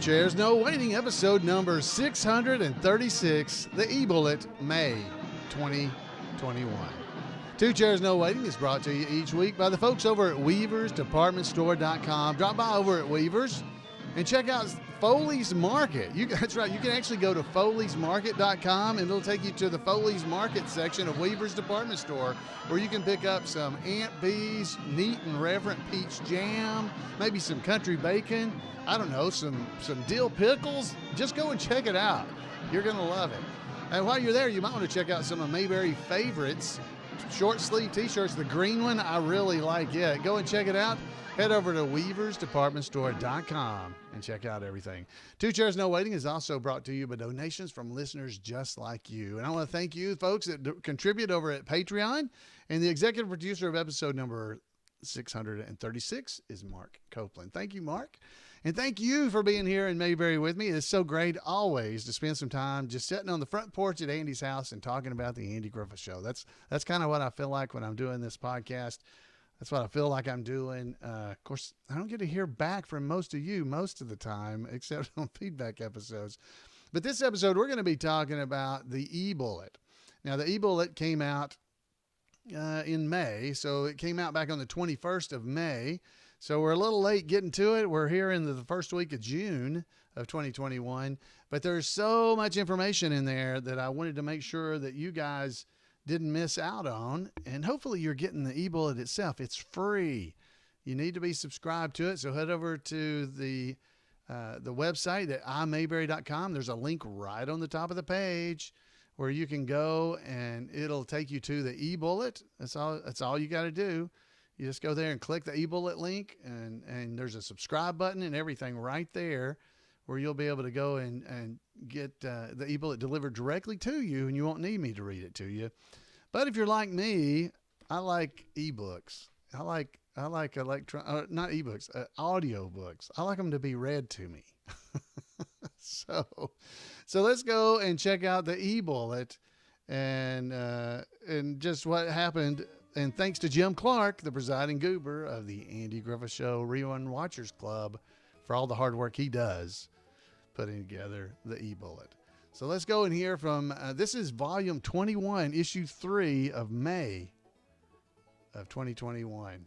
Two Chairs No Waiting, episode number 636, the eBullet, May 2021. Two Chairs No Waiting is brought to you each week by the folks over at WeaversDepartmentStore.com. Drop by over at Weavers and check out Foley's Market. That's right, you can actually go to Foley'sMarket.com and it'll take you to the Foley's Market section of Weaver's Department Store, where you can pick up some Aunt Bee's Neat and Reverent Peach Jam, maybe some country bacon, I don't know, some dill pickles. Just go and check it out. You're going to love it. And while you're there, you might want to check out some of Mayberry favorites, short sleeve t-shirts. The green one, I really like it. Go and check it out. Head over to WeaversDepartmentStore.com and check out everything. Two Chairs No Waiting is also brought to you by donations from listeners just like you. And I want to thank you folks that contribute over at Patreon. And the executive producer of episode number 636 is Mark Copeland. Thank you, Mark. And thank you for being here in Mayberry with me. It's so great always to spend some time just sitting on the front porch at Andy's house and talking about the Andy Griffith Show. That's kind of what I feel like when I'm doing this podcast. That's what I feel like I'm doing. Of course, I don't get to hear back from most of you most of the time, except on feedback episodes. But this episode, we're going to be talking about the eBullet. Now, the eBullet came out in May. So it came out back on the 21st of May. So we're a little late getting to it. We're here in the first week of June of 2021. But there's so much information in there that I wanted to make sure that you guys didn't miss out on. And hopefully you're getting the eBullet itself. It's free. You need to be subscribed to it. So head over to the website at imayberry.com. There's a link right on the top of the page where you can go and it'll take you to the eBullet. That's all you got to do. You just go there and click the eBullet link, and there's a subscribe button and everything right there where you'll be able to go and get the eBullet delivered directly to you, and you won't need me to read it to you. But if you're like me, I like ebooks. I like not ebooks, audio books. I like them to be read to me. So let's go and check out the eBullet and just what happened. And thanks to Jim Clark, the presiding goober of the Andy Griffith Show Rerun Watchers Club, for all the hard work he does putting together the eBullet. So let's go and hear from, this is volume 21, issue 3 of May of 2021.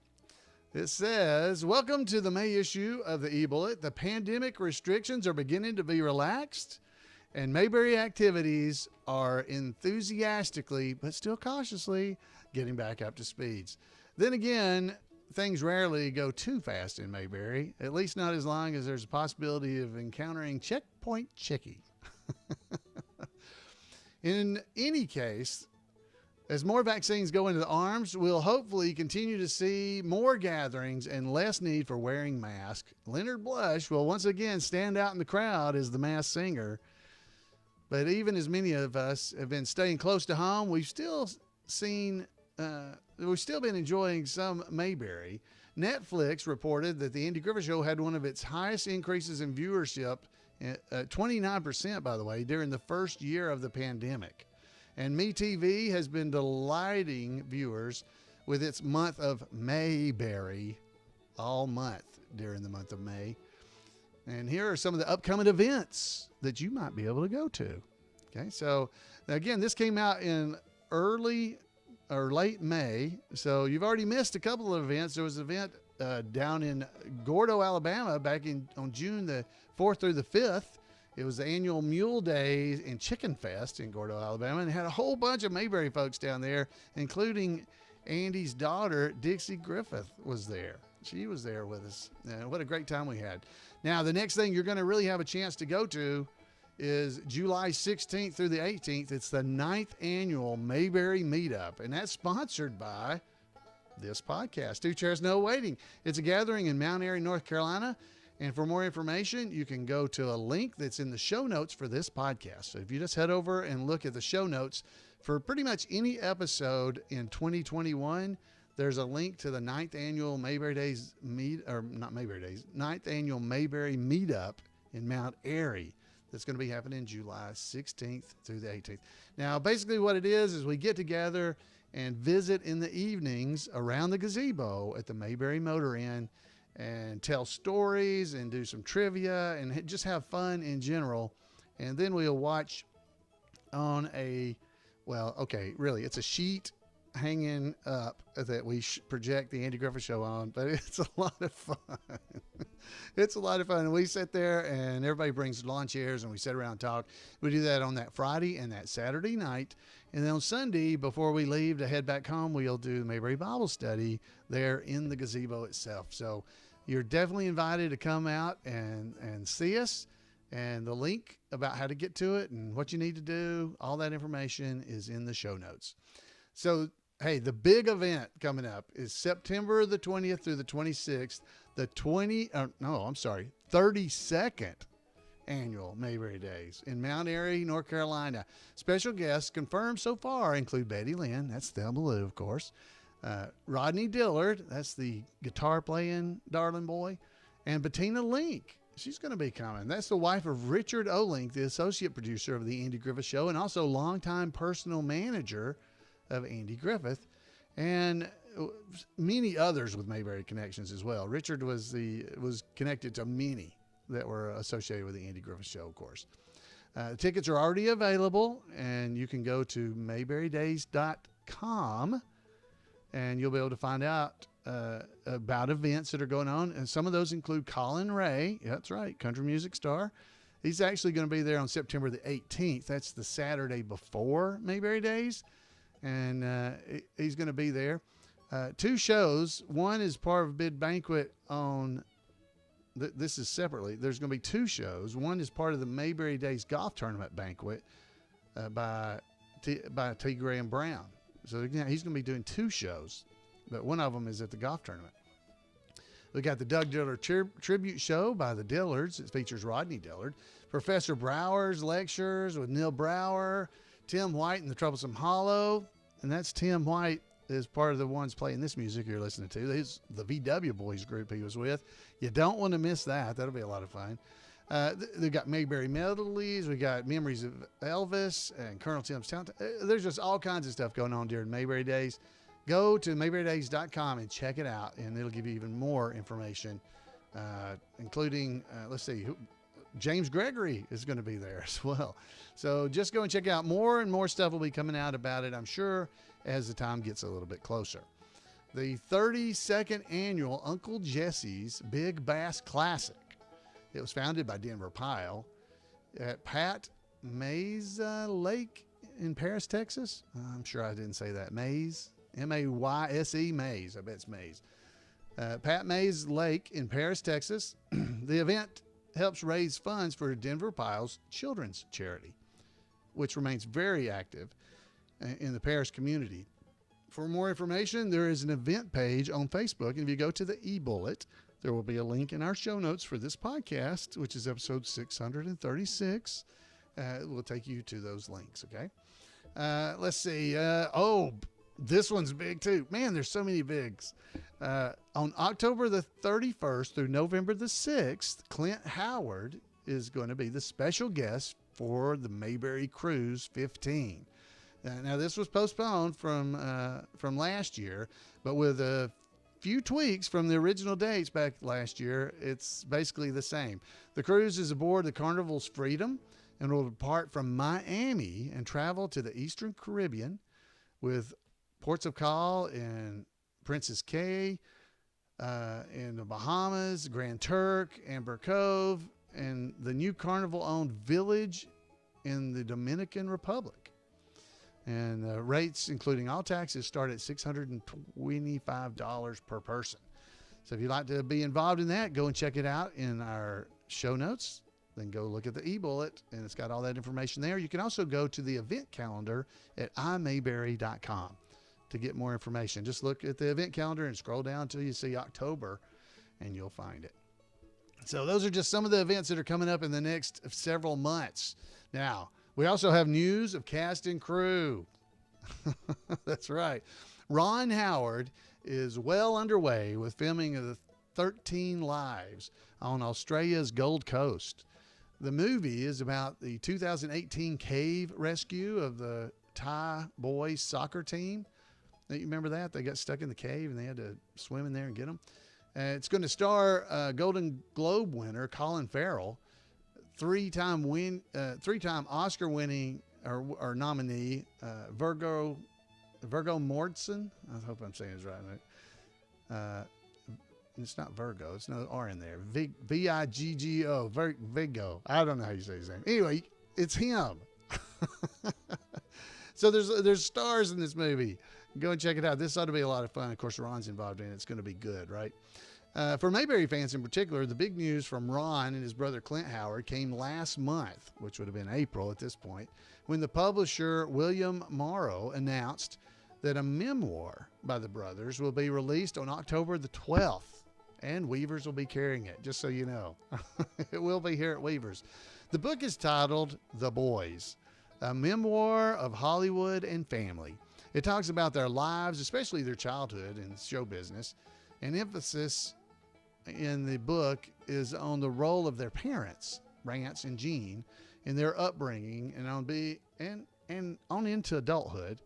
It says, welcome to the May issue of the eBullet. The pandemic restrictions are beginning to be relaxed, and Mayberry activities are enthusiastically, but still cautiously, getting back up to speeds. Then again, things rarely go too fast in Mayberry, at least not as long as there's a possibility of encountering Checkpoint Chickie. In any case, as more vaccines go into the arms, we'll hopefully continue to see more gatherings and less need for wearing masks. Leonard Blush will once again stand out in the crowd as the masked singer. But even as many of us have been staying close to home, we've still been enjoying some Mayberry. Netflix reported that the Andy Griffith Show had one of its highest increases in viewership, 29%, by the way, during the first year of the pandemic. And MeTV has been delighting viewers with its month of Mayberry all month during the month of May. And here are some of the upcoming events that you might be able to go to. Okay, so again, this came out in early or late May. So you've already missed a couple of events. There was an event down in Gordo, Alabama back on June the 4th through the 5th. It was the annual Mule Day and Chicken Fest in Gordo, Alabama, and had a whole bunch of Mayberry folks down there, including Andy's daughter, Dixie Griffith, was there. She was there with us. What a great time we had. Now, the next thing you're going to really have a chance to go to is July 16th through the 18th. It's the 9th annual Mayberry Meetup, and that's sponsored by this podcast, Two Chairs No Waiting. It's a gathering in Mount Airy, North Carolina. And for more information, you can go to a link that's in the show notes for this podcast. So if you just head over and look at the show notes for pretty much any episode in 2021, there's a link to the 9th annual Mayberry Days Ninth annual Mayberry Meetup in Mount Airy. That's going to be happening July 16th through the 18th. Now, basically what it is we get together and visit in the evenings around the gazebo at the Mayberry Motor Inn and tell stories and do some trivia and just have fun in general. And then we'll watch on really, it's a sheet hanging up that we project the Andy Griffith Show on, but it's a lot of fun. It's a lot of fun. We sit there and everybody brings lawn chairs and we sit around and talk. We do that on that Friday and that Saturday night. And then on Sunday, before we leave to head back home, we'll do the Mayberry Bible study there in the gazebo itself. So you're definitely invited to come out and see us. And the link about how to get to it and what you need to do, all that information is in the show notes. So, hey, the big event coming up is September the 20th through the 26th, the 32nd annual Mayberry Days in Mount Airy, North Carolina. Special guests confirmed so far include Betty Lynn, that's Thelma Lou, of course, Rodney Dillard, that's the guitar playing darling boy, and Bettina Link. She's going to be coming. That's the wife of Richard Olink, the associate producer of the Andy Griffith Show and also longtime personal manager of Andy Griffith, and many others with Mayberry connections as well. Richard was connected to many that were associated with the Andy Griffith Show, of course. Tickets are already available, and you can go to mayberrydays.com, and you'll be able to find out about events that are going on. And some of those include Colin Ray. Yeah, that's right. Country music star. He's actually going to be there on September the 18th. That's the Saturday before Mayberry Days. And he's going to be there. 2 shows. One is part of a big banquet on, this is separately. There's going to be 2 shows. One is part of the Mayberry Days golf tournament banquet by T. Graham Brown. So he's going to be doing 2 shows. But one of them is at the golf tournament. We got the Doug Dillard tribute show by the Dillards. It features Rodney Dillard. Professor Brower's lectures with Neil Brower, Tim White and the Troublesome Hollow. And that's Tim White is part of the ones playing this music you're listening to. He's the VW Boys group he was with. You don't want to miss that. That'll be a lot of fun. They've got Mayberry Melodies. We got Memories of Elvis and Colonel Tim's Town. There's just all kinds of stuff going on during Mayberry Days. Go to mayberrydays.com and check it out, and it'll give you even more information, including, James Gregory is going to be there as well. So just go and check out. More and more stuff will be coming out about it, I'm sure, as the time gets a little bit closer. The 32nd annual Uncle Jesse's Big Bass Classic. It was founded by Denver Pyle at Pat Mays Lake in Paris, Texas. I'm sure I didn't say that. Mays. M-A-Y-S-E, Mays. I bet it's Mays. Pat Mays Lake in Paris, Texas. The event helps raise funds for Denver Pyle's children's charity, which remains very active in the Paris community. For more information, there is an event page on Facebook. And if you go to the eBullet, there will be a link in our show notes for this podcast, which is episode 636. It will take you to those links, okay? Let's see. This one's big too. Man, there's so many bigs. On October the 31st through November the 6th, Clint Howard is going to be the special guest for the Mayberry Cruise 15. Now, this was postponed from last year, but with a few tweaks from the original dates back last year, it's basically the same. The cruise is aboard the Carnival's Freedom and will depart from Miami and travel to the Eastern Caribbean with ports of call in Princess Cay, in the Bahamas, Grand Turk, Amber Cove, and the new Carnival-owned village in the Dominican Republic. And rates, including all taxes, start at $625 per person. So if you'd like to be involved in that, go and check it out in our show notes. Then go look at the eBullet, and it's got all that information there. You can also go to the event calendar at imayberry.com. to get more information. Just look at the event calendar and scroll down until you see October, and you'll find it. So those are just some of the events that are coming up in the next several months. Now, we also have news of cast and crew. That's right. Ron Howard is well underway with filming of the 13 Lives on Australia's Gold Coast. The movie is about the 2018 cave rescue of the Thai boys soccer team. You remember that? They got stuck in the cave and they had to swim in there and get them. It's going to star Golden Globe winner Colin Farrell, three-time Oscar-winning or nominee Virgo Mortensen. I hope I'm saying his right name. It's not Virgo. It's no R in there. Viggo. Viggo. I don't know how you say his name. Anyway, it's him. So there's stars in this movie. Go and check it out. This ought to be a lot of fun. Of course, Ron's involved in it. It's going to be good, right? For Mayberry fans in particular, the big news from Ron and his brother Clint Howard came last month, which would have been April at this point, when the publisher William Morrow announced that a memoir by the brothers will be released on October the 12th, and Weavers will be carrying it, just so you know. It will be here at Weavers. The book is titled The Boys, a memoir of Hollywood and family. It talks about their lives, especially their childhood and show business, and emphasis in the book is on the role of their parents, Rance and Jean, in their upbringing and on into adulthood.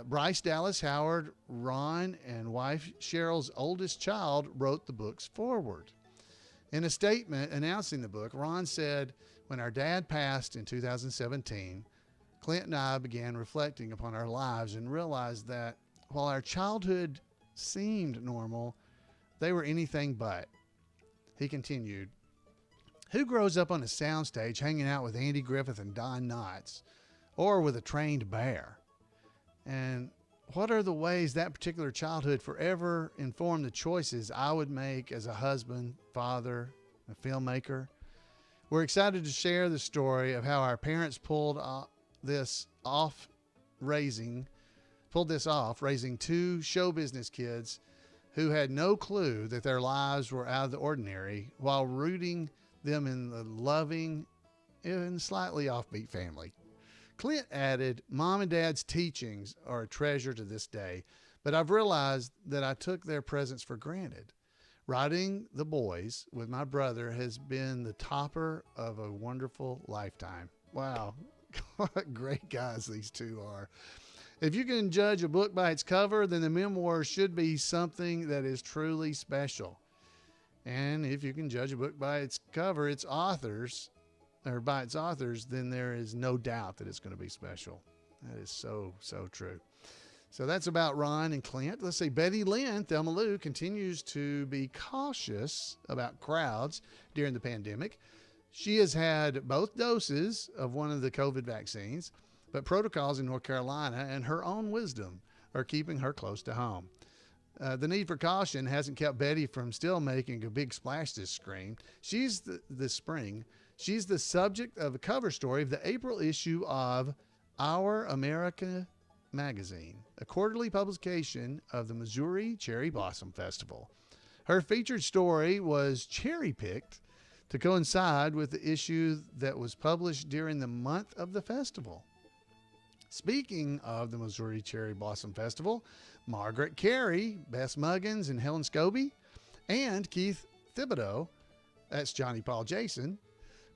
Bryce Dallas Howard, Ron, and wife Cheryl's oldest child wrote the book's foreword. In a statement announcing the book, Ron said, "When our dad passed in 2017, Clint and I began reflecting upon our lives and realized that while our childhood seemed normal, they were anything but." He continued, "Who grows up on a soundstage hanging out with Andy Griffith and Don Knotts, or with a trained bear? And what are the ways that particular childhood forever informed the choices I would make as a husband, father, a filmmaker? We're excited to share the story of how our parents pulled this off, raising two show business kids who had no clue that their lives were out of the ordinary, while rooting them in the loving and slightly offbeat family." Clint added, "Mom and Dad's teachings are a treasure to this day, but I've realized that I took their presence for granted. Writing The Boys with my brother has been the topper of a wonderful lifetime." Wow. What great guys these two are. If you can judge a book by its cover, then the memoir should be something that is truly special. And if you can judge a book by its cover, by its authors, then there is no doubt that it's going to be special. That is so, so true. So that's about Ron and Clint. Let's see, Betty Lynn, Thelma Lou, continues to be cautious about crowds during the pandemic. She has had both doses of one of the COVID vaccines, but protocols in North Carolina and her own wisdom are keeping her close to home. The need for caution hasn't kept Betty from still making a big splash this spring. She's the subject of a cover story of the April issue of Our America magazine, a quarterly publication of the Missouri Cherry Blossom Festival. Her featured story was cherry-picked to coincide with the issue that was published during the month of the festival. Speaking of the Missouri Cherry Blossom Festival, Margaret Carey, Bess Muggins, and Helen Scobie, and Keith Thibodeau, that's Johnny Paul Jason,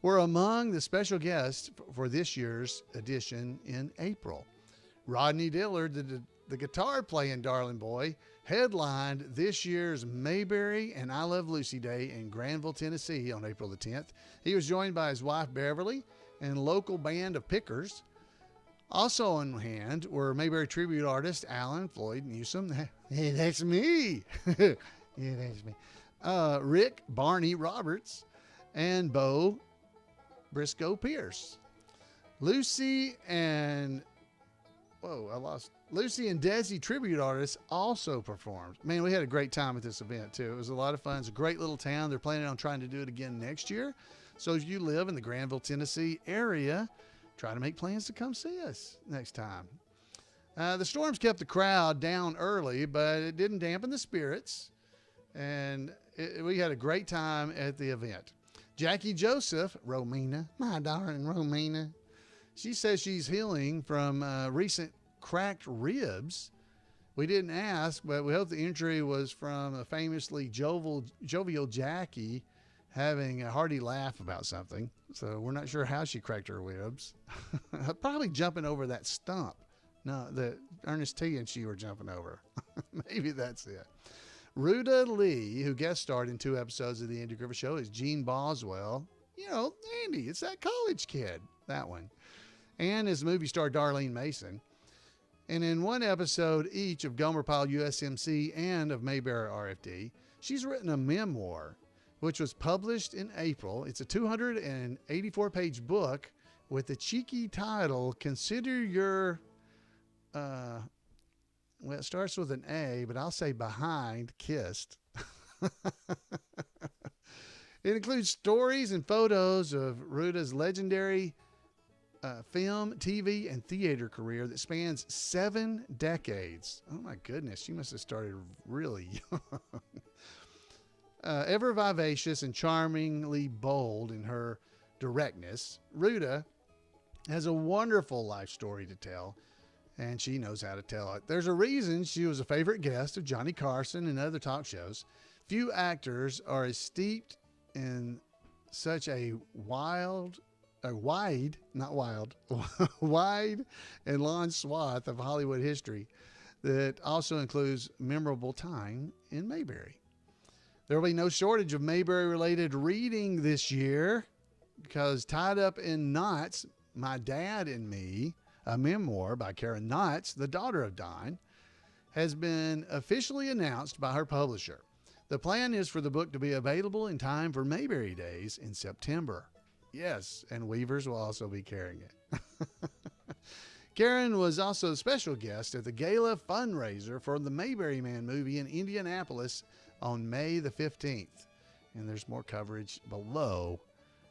were among the special guests for this year's edition in April. Rodney Dillard, the guitar-playing Darling Boy, headlined this year's Mayberry and I Love Lucy Day in Granville, Tennessee on April the 10th. He was joined by his wife Beverly and local band of pickers. Also on hand were Mayberry tribute artist Alan Floyd Newsom. Hey, that's me. Yeah, that's me. Rick Barney Roberts and Bo Briscoe Pierce. Lucy and Desi tribute artists also performed. Man, we had a great time at this event too. It was a lot of fun. It's a great little town. They're planning on trying to do it again next year. So if you live in the Granville, Tennessee area, try to make plans to come see us next time. The storms kept the crowd down early, but it didn't dampen the spirits. And we had a great time at the event. Jackie Joseph, Romina, my darling Romina, she says she's healing from recent cracked ribs. We didn't ask, but we hope the injury was from a famously jovial Jackie having a hearty laugh about something. So we're not sure how she cracked her ribs. Probably jumping over that stump. No, that Ernest T and she were jumping over. Maybe that's it. Ruta Lee, who guest starred in 2 episodes of the Andy Griffith Show, is Gene Boswell. You know, Andy, it's that college kid, that one. And as movie star Darlene Mason. And in 1 episode each of Gomer Pyle USMC and of Mayberry RFD, she's written a memoir, which was published in April. It's a 284-page book with the cheeky title, Consider Your, well, it starts with an A, but I'll say behind, kissed. It includes stories and photos of Ruta's legendary film, TV, and theater career that spans 7 decades. Oh my goodness, she must have started really young. Ever vivacious and charmingly bold in her directness, Ruta has a wonderful life story to tell, and she knows how to tell it. There's a reason she was a favorite guest of Johnny Carson and other talk shows. Few actors are as steeped in such a wide and long swath of Hollywood history that also includes memorable time in Mayberry. There will be no shortage of Mayberry-related reading this year because Tied Up in Knots, My Dad and Me, a memoir by Karen Knotts, the daughter of Don, has been officially announced by her publisher. The plan is for the book to be available in time for Mayberry Days in September. Yes, and Weavers will also be carrying it. Karen was also a special guest at the gala fundraiser for the Mayberry Man movie in Indianapolis on May the 15th. And there's more coverage below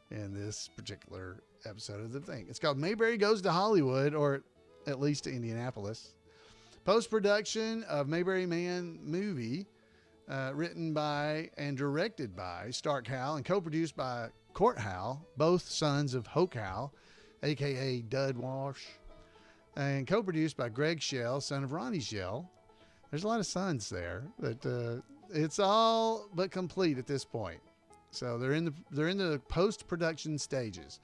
in this particular episode of the thing. It's called Mayberry Goes to Hollywood, or at least to Indianapolis. Post-production of Mayberry Man movie, written by and directed by Stark Howell and co-produced by Court Howell, both sons of Hoke Howell, a.k.a. Dud Wash, and co-produced by Greg Shell, son of Ronnie Shell. There's a lot of sons there, but it's all but complete at this point. So they're in the post-production stages.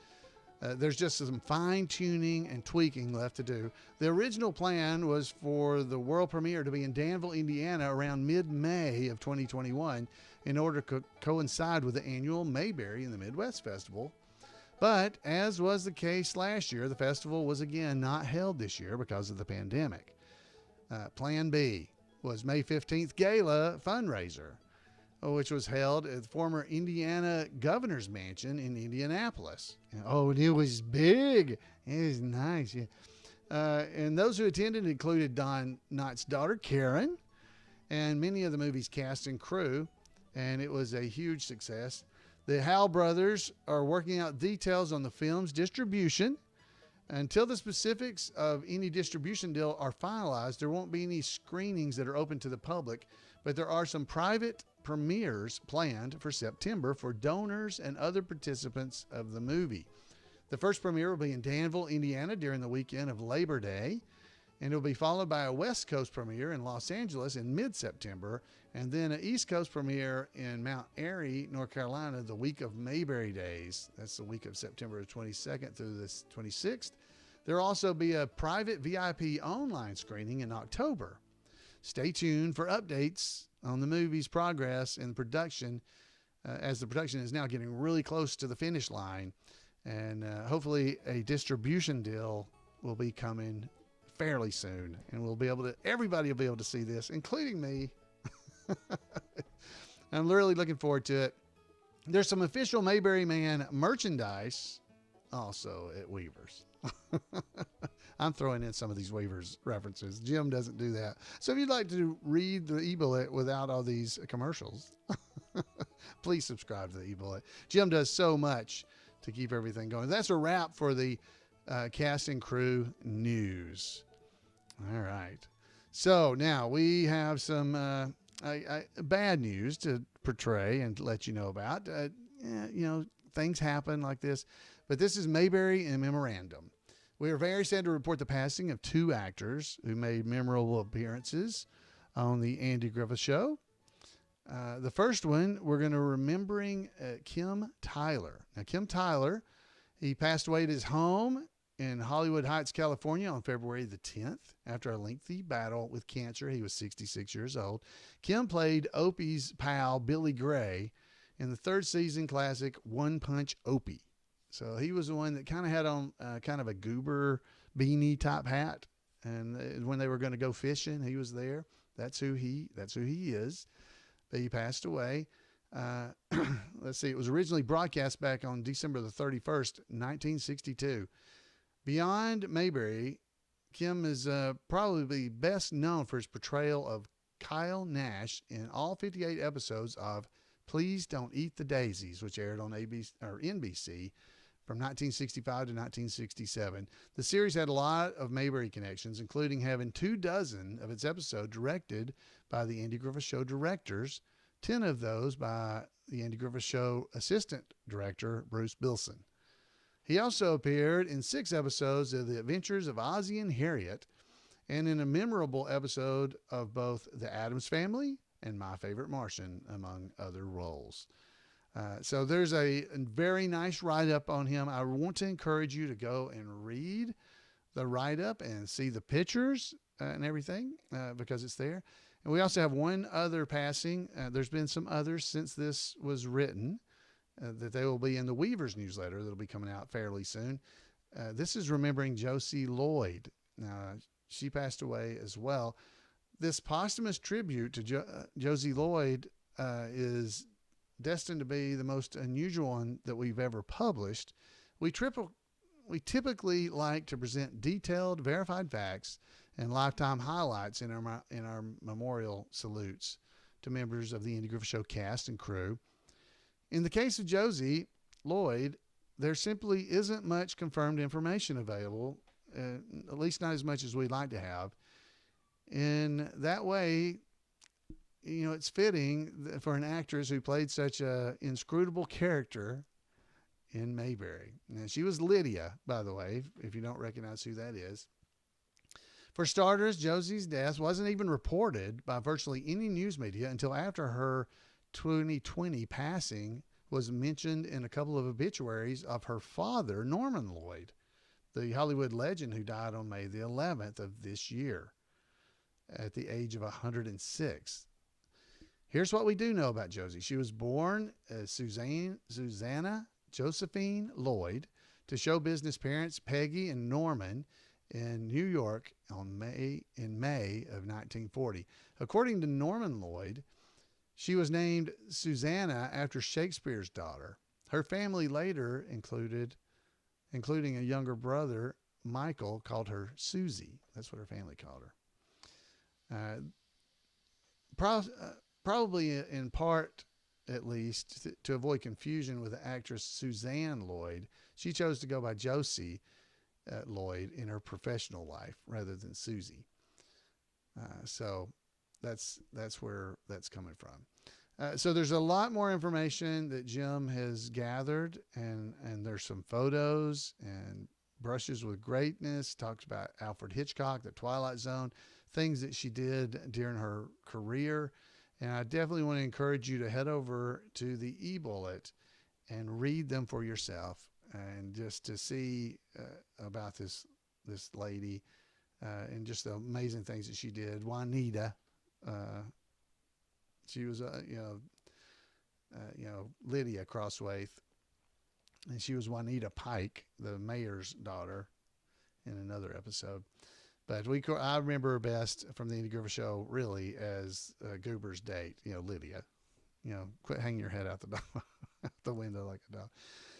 There's just some fine-tuning and tweaking left to do. The original plan was for the world premiere to be in Danville, Indiana around mid-May of 2021 in order to coincide with the annual Mayberry in the Midwest Festival. But as was the case last year, the festival was again not held this year because of the pandemic. Plan B was May 15th Gala fundraiser, which was held at the former Indiana Governor's Mansion in Indianapolis. Oh, and it was big. It was nice. Yeah. And those who attended included Don Knight's daughter, Karen, and many of the movie's cast and crew, and it was a huge success. The Howell brothers are working out details on the film's distribution. Until the specifics of any distribution deal are finalized, there won't be any screenings that are open to the public, but there are some private premieres planned for September for donors and other participants of the movie. The first premiere will be in Danville, Indiana during the weekend of Labor Day, and it will be followed by a West Coast premiere in Los Angeles in mid-September, and then an East Coast premiere in Mount Airy, North Carolina, the week of Mayberry Days. That's the week of September 22nd through the 26th. There will also be a private VIP online screening in October. Stay tuned for updates on the movie's progress in production, as the production is now getting really close to the finish line, and hopefully a distribution deal will be coming fairly soon, and everybody will be able to see this, including me. I'm really looking forward to it. There's some official Mayberry Man merchandise also at Weavers. I'm throwing in some of these Weavers references. Jim doesn't do that. So if you'd like to read the eBullet without all these commercials, please subscribe to the eBullet. Jim does so much to keep everything going. That's a wrap for the cast and crew news. All right. So now we have some bad news to portray and let you know about. Things happen like this. But this is Mayberry Memorandum. We are very sad to report the passing of 2 actors who made memorable appearances on the Andy Griffith Show. The first one, we're going to remembering Kim Tyler. Now, Kim Tyler, he passed away at his home in Hollywood Heights, California on February the 10th. After a lengthy battle with cancer, he was 66 years old. Kim played Opie's pal, Billy Gray, in the third season classic One Punch Opie. So he was the one that kind of had on kind of a goober beanie type hat. And when they were going to go fishing, he was there. That's who he is. But he passed away. Let's see. It was originally broadcast back on December the 31st, 1962. Beyond Mayberry, Kim is probably best known for his portrayal of Kyle Nash in all 58 episodes of Please Don't Eat the Daisies, which aired on ABC or NBC from 1965 to 1967. The series had a lot of Mayberry connections, including having 24 of its episodes directed by the Andy Griffith Show directors, 10 of those by the Andy Griffith Show assistant director, Bruce Bilson. He also appeared in 6 episodes of The Adventures of Ozzie and Harriet, and in a memorable episode of both The Addams Family and My Favorite Martian, among other roles. So there's a very nice write-up on him. I want to encourage you to go and read the write-up and see the pictures and everything because it's there. And we also have one other passing. There's been some others since this was written that they will be in the Weaver's newsletter that'll be coming out fairly soon. This is remembering Josie Lloyd. Now, she passed away as well. This posthumous tribute to Josie Lloyd is destined to be the most unusual one that we've ever published. We typically like to present detailed, verified facts and lifetime highlights in our memorial salutes to members of the Andy Griffith Show cast and crew. In the case of Josie Lloyd, there simply isn't much confirmed information available, at least not as much as we'd like to have. In that way, it's fitting for an actress who played such an inscrutable character in Mayberry. Now, she was Lydia, by the way, if you don't recognize who that is. For starters, Josie's death wasn't even reported by virtually any news media until after her 2020 passing was mentioned in a couple of obituaries of her father, Norman Lloyd, the Hollywood legend who died on May the 11th of this year at the age of 106. Here's what we do know about Josie. She was born as Susanna Josephine Lloyd to show business parents Peggy and Norman in New York in May of 1940. According to Norman Lloyd, she was named Susanna after Shakespeare's daughter. Her family later including a younger brother, Michael, called her Susie. That's what her family called her. Probably in part, at least, to avoid confusion with the actress Suzanne Lloyd, she chose to go by Josie Lloyd in her professional life rather than Susie. So that's where that's coming from. So there's a lot more information that Jim has gathered, and there's some photos and brushes with greatness. Talks about Alfred Hitchcock, The Twilight Zone, things that she did during her career. And I definitely want to encourage you to head over to the eBullet and read them for yourself, and just to see about this lady and just the amazing things that she did. Juanita, she was Lydia Crosswaith, and she was Juanita Pike, the mayor's daughter, in another episode. But I remember her best from the Andy Griffith Show, really, as Goober's date, Lydia. Quit hanging your head out the window like a dog.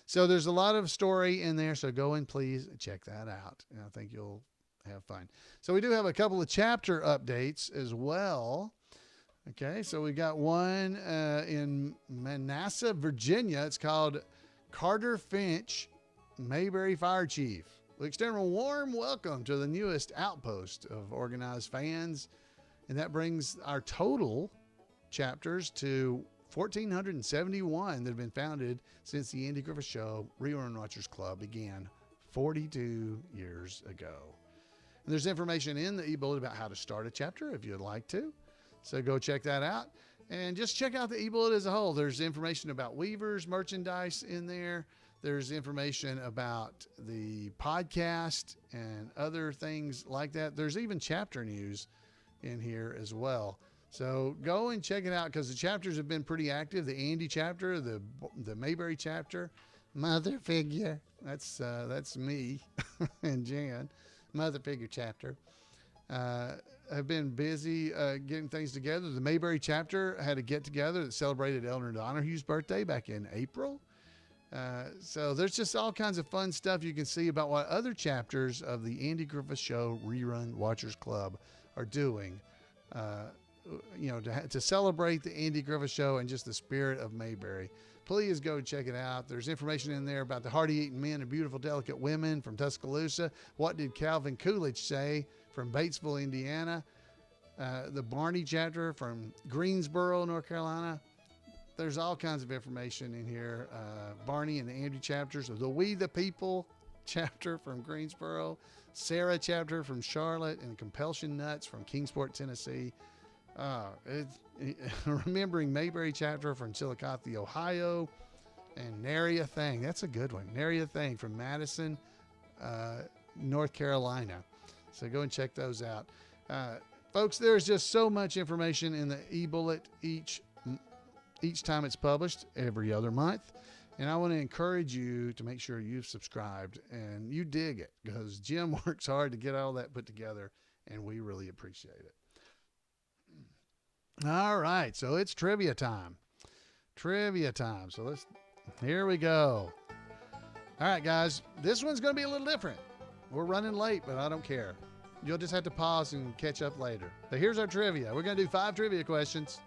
So there's a lot of story in there, so go and please check that out. And I think you'll have fun. So we do have a couple of chapter updates as well. Okay, so we got one in Manassas, Virginia. It's called Carter Finch, Mayberry Fire Chief. We extend a warm welcome to the newest outpost of organized fans, and that brings our total chapters to 1,471 that have been founded since the Andy Griffith Show Rerun Watchers Club began 42 years ago. And there's information in the eBullet about how to start a chapter if you'd like to. So go check that out. And just check out the eBullet as a whole. There's information about Weavers, merchandise in there. There's information about the podcast and other things like that. There's even chapter news in here as well. So go and check it out because the chapters have been pretty active. The Andy chapter, the Mayberry chapter, Mother Figure. That's me and Jan. Mother Figure chapter. Have been busy getting things together. The Mayberry chapter had a get together that celebrated Eleanor Donohue's birthday back in April. So there's just all kinds of fun stuff you can see about what other chapters of the Andy Griffith Show Rerun Watchers Club are doing, to celebrate the Andy Griffith Show and just the spirit of Mayberry. Please go check it out. There's information in there about the hearty-eating men and beautiful, delicate women from Tuscaloosa. What did Calvin Coolidge say from Batesville, Indiana? The Barney chapter from Greensboro, North Carolina. There's all kinds of information in here. Barney and the Andy chapters of the We the People chapter from Greensboro, Sarah chapter from Charlotte, and Compulsion Nuts from Kingsport, Tennessee. Remembering Mayberry chapter from Chillicothe, Ohio, and Nary a Thing. That's a good one. Nary a Thing from Madison, North Carolina. So go and check those out. Folks, there's just so much information in the eBullet each time it's published every other month. And I want to encourage you to make sure you've subscribed and you dig it because Jim works hard to get all that put together and we really appreciate it. All right. So it's trivia time. So here we go. All right, guys, this one's going to be a little different. We're running late, but I don't care. You'll just have to pause and catch up later. But here's our trivia. We're going to do 5 trivia questions.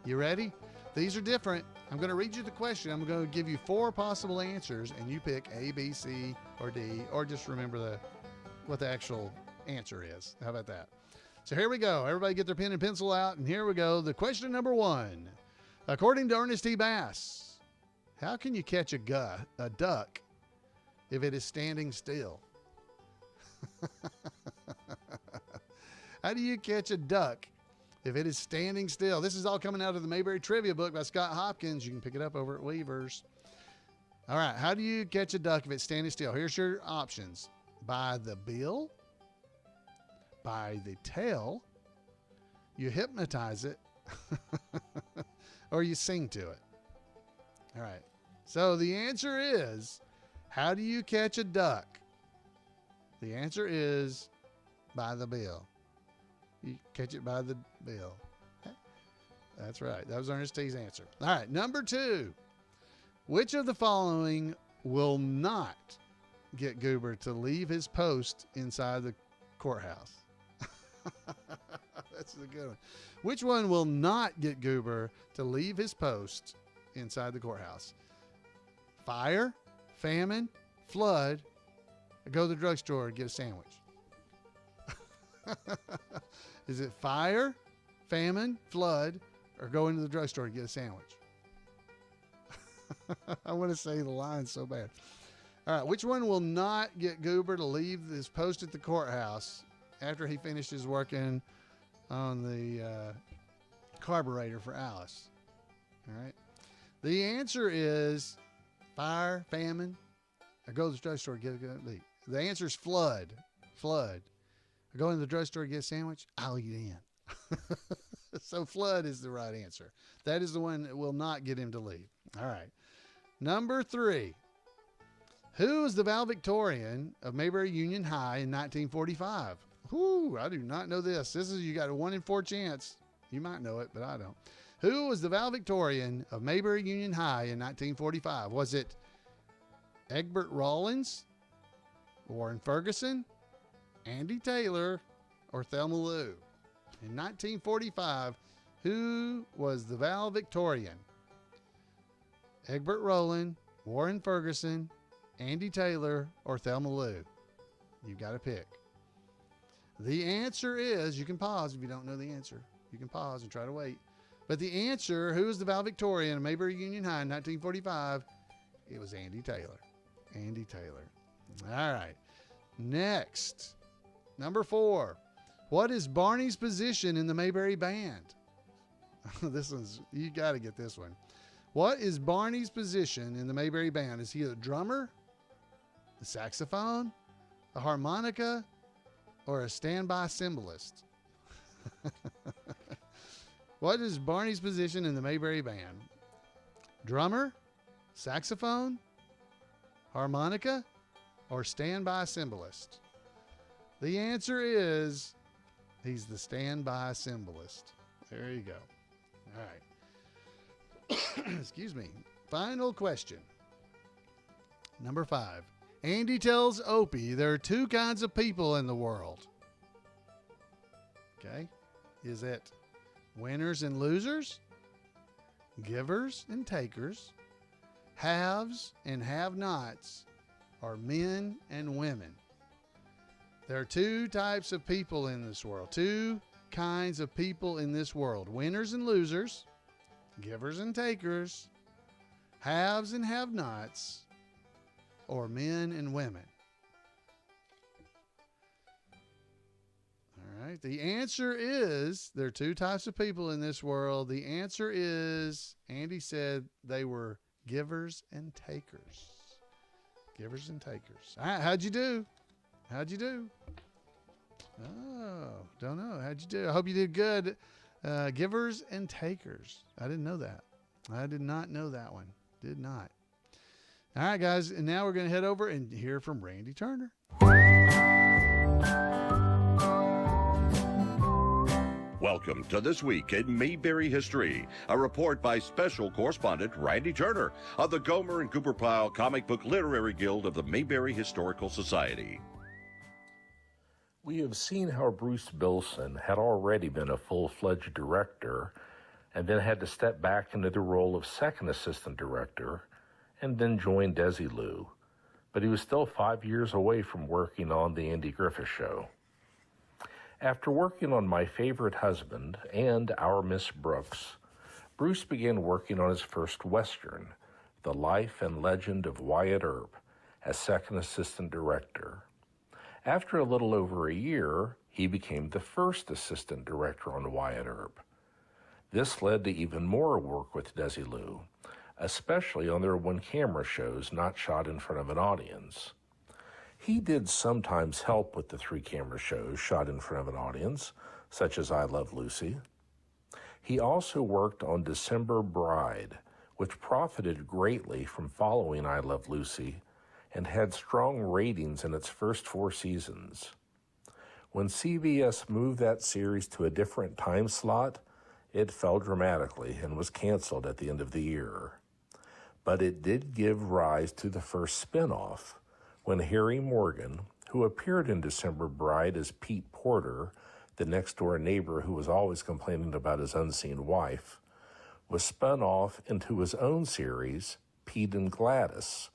You ready? These are different. I'm going to read you the question. I'm going to give you 4 possible answers, and you pick A, B, C, or D, or just remember what the actual answer is. How about that? So here we go. Everybody get their pen and pencil out, and here we go. The question number 1. According to Ernest T. Bass, how can you catch a duck if it is standing still? How do you catch a duck if it is standing still? This is all coming out of the Mayberry Trivia book by Scott Hopkins. You can pick it up over at Weaver's. All right. How do you catch a duck if it's standing still? Here's your options. By the bill, by the tail, you hypnotize it, or you sing to it. All right. So the answer is, how do you catch a duck? The answer is by the bill. You catch it by the bill. That's right. That was Ernest T's answer. All right. Number 2. Which of the following will not get Goober to leave his post inside the courthouse? That's a good one. Which one will not get Goober to leave his post inside the courthouse? Fire, famine, flood, or go to the drugstore and get a sandwich? Is it fire, famine, flood, or go into the drugstore and get a sandwich? I want to say the line so bad. All right. Which one will not get Goober to leave his post at the courthouse after he finishes working on the carburetor for Alice? All right. The answer is fire, famine, or go to the drugstore and get a leave. The answer is flood. Flood. Or go into the drugstore and get a sandwich. I'll eat in. So flood is the right answer. That is the one that will not get him to leave. All right. Number 3. Who was the valedictorian of Mayberry Union High in 1945? Whoo, I do not know this. You got a 1 in 4 chance. You might know it, but I don't. Who was the valedictorian of Mayberry Union High in 1945? Was it Egbert Rawlins, Warren Ferguson, Andy Taylor, or Thelma Lou? In 1945, who was the valedictorian? Egbert Rowland, Warren Ferguson, Andy Taylor, or Thelma Lou? You've got to pick. The answer is, you can pause if you don't know the answer. You can pause and try to wait. But the answer, who was the valedictorian of Mayberry Union High in 1945? It was Andy Taylor. Andy Taylor. All right. Next, number 4. What is Barney's position in the Mayberry band? You got to get this one. What is Barney's position in the Mayberry band? Is he a drummer, a saxophone, a harmonica, or a standby cymbalist? What is Barney's position in the Mayberry band? Drummer, saxophone, harmonica, or standby cymbalist? The answer is he's the standby cymbalist. There you go. All right. Excuse me. Final question. Number 5. Andy tells Opie there are 2 kinds of people in the world. Okay. Is it winners and losers? Givers and takers? Haves and have-nots? Or men and women? There are 2 types of people in this world. 2 kinds of people in this world. Winners and losers. Givers and takers. Haves and have-nots. Or men and women. All right. The answer is there are 2 types of people in this world. The answer is, Andy said they were givers and takers. Givers and takers. All right. How'd you do? How'd you do? Oh, don't know. How'd you do? I hope you did good. Givers and takers. I didn't know that. I did not know that one. Did not. All right, guys. And now we're going to head over and hear from Randy Turner. Welcome to This Week in Mayberry History, a report by special correspondent Randy Turner of the Gomer and Cooper Pyle Comic Book Literary Guild of the Mayberry Historical Society. We have seen how Bruce Bilson had already been a full-fledged director and then had to step back into the role of second assistant director and then joined Desilu, but he was still 5 years away from working on The Andy Griffith Show. After working on My Favorite Husband and Our Miss Brooks, Bruce began working on his first Western, The Life and Legend of Wyatt Earp, as second assistant director. After a little over a year, he became the first assistant director on Wyatt Earp. This led to even more work with Desilu, especially on their one-camera shows not shot in front of an audience. He did sometimes help with the 3-camera shows shot in front of an audience, such as I Love Lucy. He also worked on December Bride, which profited greatly from following I Love Lucy and had strong ratings in its first 4 seasons. When CBS moved that series to a different time slot, it fell dramatically and was canceled at the end of the year. But it did give rise to the first spinoff, when Harry Morgan, who appeared in December Bride as Pete Porter, the next-door neighbor who was always complaining about his unseen wife, was spun off into his own series, Pete and Gladys,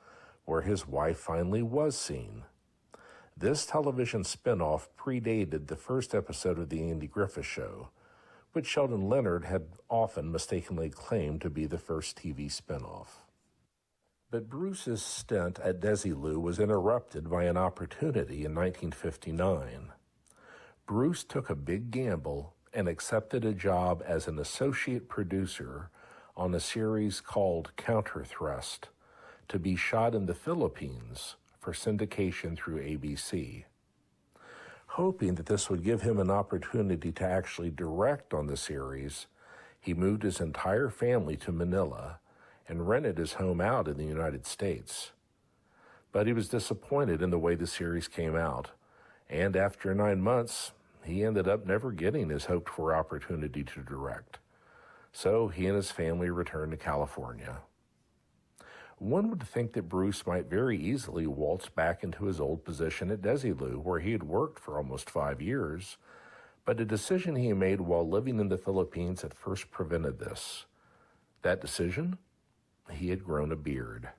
where his wife finally was seen. This television spinoff predated the first episode of The Andy Griffith Show, which Sheldon Leonard had often mistakenly claimed to be the first TV spinoff. But Bruce's stint at Desilu was interrupted by an opportunity in 1959. Bruce took a big gamble and accepted a job as an associate producer on a series called Counterthrust, to be shot in the Philippines for syndication through ABC. Hoping that this would give him an opportunity to actually direct on the series, he moved his entire family to Manila and rented his home out in the United States. But he was disappointed in the way the series came out, and after 9 months, he ended up never getting his hoped-for opportunity to direct. So he and his family returned to California. One would think that Bruce might very easily waltz back into his old position at Desilu, where he had worked for almost 5 years, but a decision he made while living in the Philippines at first prevented this. That decision? He had grown a beard.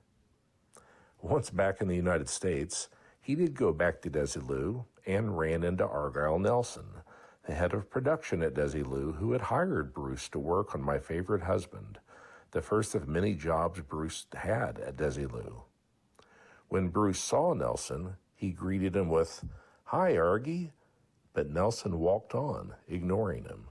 Once back in the United States, he did go back to Desilu and ran into Argyle Nelson, the head of production at Desilu, who had hired Bruce to work on My Favorite Husband, the first of many jobs Bruce had at Desilu. When Bruce saw Nelson, he greeted him with, "Hi, Argy," but Nelson walked on, ignoring him.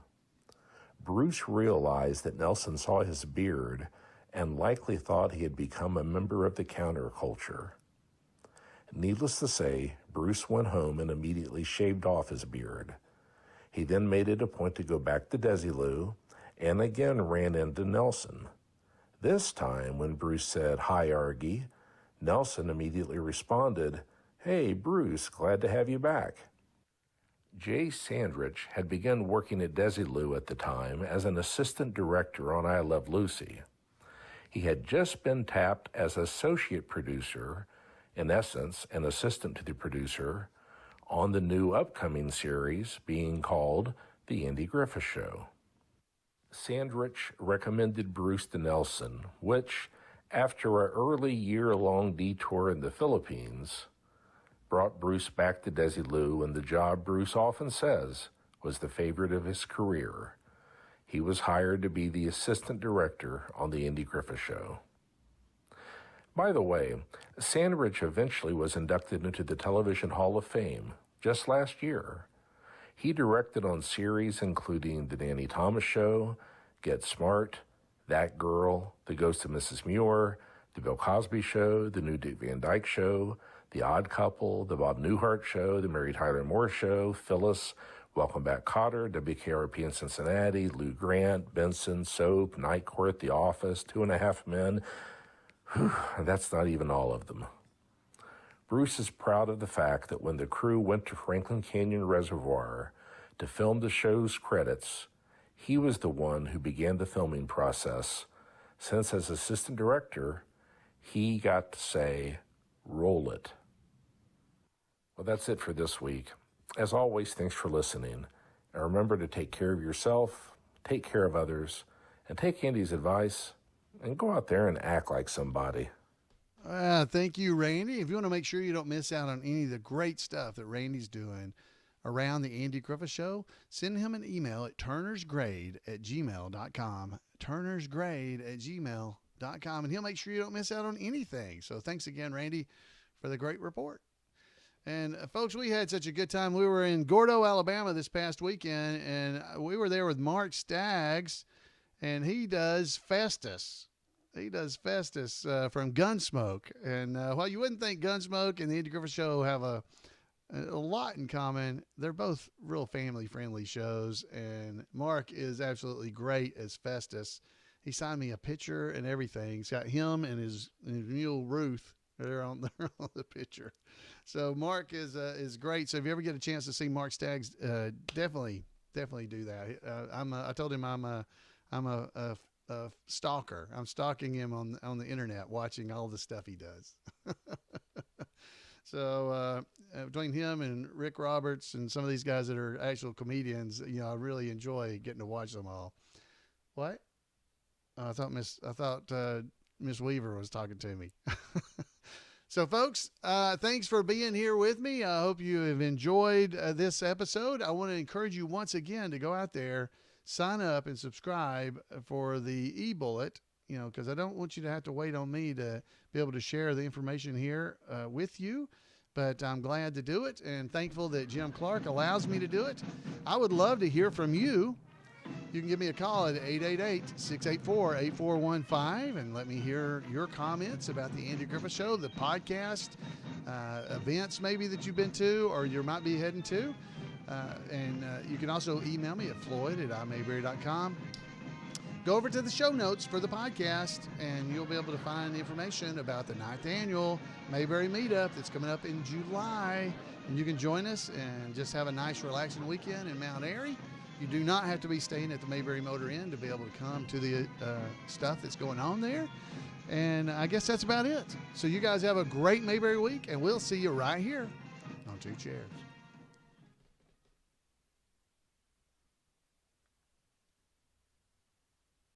Bruce realized that Nelson saw his beard and likely thought he had become a member of the counterculture. Needless to say, Bruce went home and immediately shaved off his beard. He then made it a point to go back to Desilu and again ran into Nelson. This time, when Bruce said, "Hi, Argy," Nelson immediately responded, "Hey, Bruce, glad to have you back." Jay Sandrich had begun working at Desilu at the time as an assistant director on I Love Lucy. He had just been tapped as associate producer, in essence, an assistant to the producer, on the new upcoming series being called The Andy Griffith Show. Sandrich recommended Bruce to Nelson, which, after an early year-long detour in the Philippines, brought Bruce back to Desilu and the job Bruce often says was the favorite of his career. He was hired to be the assistant director on The Andy Griffith Show. By the way, Sandrich eventually was inducted into the Television Hall of Fame just last year. He directed on series including The Danny Thomas Show, Get Smart, That Girl, The Ghost of Mrs. Muir, The Bill Cosby Show, The New Dick Van Dyke Show, The Odd Couple, The Bob Newhart Show, The Mary Tyler Moore Show, Phyllis, Welcome Back Kotter, WKRP in Cincinnati, Lou Grant, Benson, Soap, Night Court, The Office, 2.5 Men. Whew, that's not even all of them. Bruce is proud of the fact that when the crew went to Franklin Canyon Reservoir to film the show's credits, he was the one who began the filming process, since as assistant director, he got to say, "Roll it." Well, that's it for this week. As always, thanks for listening. And remember to take care of yourself, take care of others, and take Andy's advice, and go out there and act like somebody. Thank you, Randy. If you want to make sure you don't miss out on any of the great stuff that Randy's doing around the Andy Griffith Show, send him an email at turnersgrade@gmail.com, turnersgrade@gmail.com, and he'll make sure you don't miss out on anything. So thanks again, Randy, for the great report. And folks, we had such a good time. We were in Gordo, Alabama this past weekend, and we were there with Mark Staggs, and he does Festus. He does Festus from Gunsmoke. And while you wouldn't think Gunsmoke and the Andy Griffith Show have a lot in common, they're both real family-friendly shows, and Mark is absolutely great as Festus. He signed me a picture and everything. He's got him and his mule Ruth. They're on the picture. So Mark is great. So if you ever get a chance to see Mark Staggs, definitely do that. I told him I'm a stalker. I'm stalking him on the internet, watching all the stuff he does. So between him and Rick Roberts and some of these guys that are actual comedians, I really enjoy getting to watch them all. What? I thought Miss Weaver was talking to me. So, folks, thanks for being here with me. I hope you have enjoyed this episode. I want to encourage you once again to go out there, sign up, and subscribe for the eBullet, because I don't want you to have to wait on me to be able to share the information here with you. But I'm glad to do it and thankful that Jim Clark allows me to do it. I would love to hear from you. You can give me a call at 888-684-8415 and let me hear your comments about the Andy Griffith Show, the podcast, events maybe that you've been to or you might be heading to. And you can also email me at floyd@imayberry.com. Go over to the show notes for the podcast, and you'll be able to find information about the 9th annual Mayberry Meetup that's coming up in July. And you can join us and just have a nice, relaxing weekend in Mount Airy. You do not have to be staying at the Mayberry Motor Inn to be able to come to the stuff that's going on there. And I guess that's about it. So you guys have a great Mayberry week, and we'll see you right here on Two Chairs.